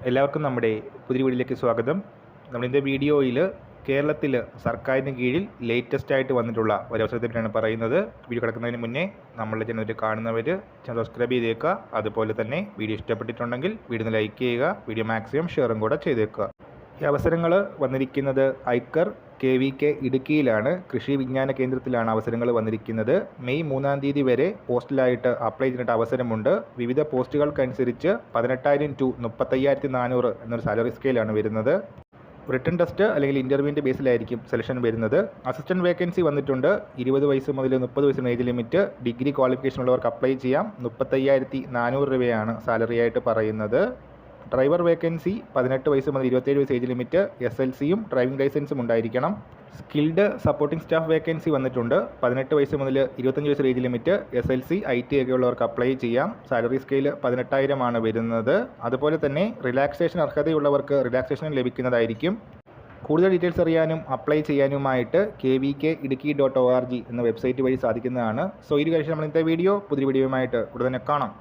എല്ലാവർക്കും നമ്മുടെ പുതിയ വീഡിയോയിലേക്ക് സ്വാഗതം. നമ്മളിൻ്റെ വീഡിയോയിൽ കേരളത്തിൽ സർക്കാരിന് കീഴിൽ ലേറ്റസ്റ്റ് ആയിട്ട് വന്നിട്ടുള്ള ഒരവസരത്തെ പറ്റിയാണ് പറയുന്നത്. വീഡിയോ കിടക്കുന്നതിന് മുന്നേ നമ്മളുടെ ചാനൽ കാണുന്നവർ ചാനൽ സബ്സ്ക്രൈബ് ചെയ്തേക്കുക. അതുപോലെ തന്നെ വീഡിയോ ഇഷ്ടപ്പെട്ടിട്ടുണ്ടെങ്കിൽ വീഡിയോ ലൈക്ക് ചെയ്യുക. വീഡിയോ മാക്സിമം ഷെയറും കൂടെ ചെയ്തേക്കുക. ഈ അവസരങ്ങൾ വന്നിരിക്കുന്നത് ഐക്കർ KVK ഇടുക്കിയിലാണ്. കൃഷി വിജ്ഞാന കേന്ദ്രത്തിലാണ് അവസരങ്ങൾ വന്നിരിക്കുന്നത്. മെയ് 3-ാം തീയതി വരെ പോസ്റ്റിലായിട്ട് അപ്ലൈ ചെയ്തിട്ട് അവസരമുണ്ട്. വിവിധ പോസ്റ്റുകൾക്കനുസരിച്ച് 18,000 to 35,400 എന്നൊരു സാലറി സ്കെയിലാണ് വരുന്നത്. റിട്ടൺ ടെസ്റ്റ് അല്ലെങ്കിൽ ഇൻ്റർവ്യൂവിൻ്റെ ബേസിലായിരിക്കും സെലക്ഷൻ വരുന്നത്. അസിസ്റ്റൻറ്റ് വേക്കൻസി വന്നിട്ടുണ്ട്. 20 വയസ്സ് മുതൽ 30 വയസ്സിന് ഏജ് ലിമിറ്റ്. ഡിഗ്രി ക്വാളിഫിക്കേഷൻ ഉള്ളവർക്ക് അപ്ലൈ ചെയ്യാം. 35,400 രൂപയാണ് സാലറി ആയിട്ട് പറയുന്നത്. ഡ്രൈവർ വേക്കൻസി 18 വയസ്സ് മുതൽ 27 വയസ്സ് ഏജ് ലിമിറ്റ്. SLCയും ഡ്രൈവിംഗ് ലൈസൻസും ഉണ്ടായിരിക്കണം. സ്കിൽഡ് സപ്പോർട്ടിംഗ് സ്റ്റാഫ് വേക്കൻസി വന്നിട്ടുണ്ട്. 18 വയസ്സ് മുതൽ 25 വയസ്സ് ഏജ് ലിമിറ്റ്. SLC IT ഒക്കെ ഉള്ളവർക്ക് അപ്ലൈ ചെയ്യാം. സാലറി സ്കെയിൽ 18,000 ആണ് വരുന്നത്. അതുപോലെ തന്നെ റിലാക്സേഷൻ അർഹതയുള്ളവർക്ക് റിലാക്സേഷൻ ലഭിക്കുന്നതായിരിക്കും. കൂടുതൽ ഡീറ്റെയിൽസ് അറിയാനും അപ്ലൈ ചെയ്യാനുമായിട്ട് kvkidukki.org എന്ന വെബ്സൈറ്റ് വഴി സാധിക്കുന്നതാണ്. സോ ഈ കാര്യം നമ്മൾ ഇന്നത്തെ വീഡിയോ പുതിയ വീഡിയോയുമായിട്ട് ഉടനെ കാണാം.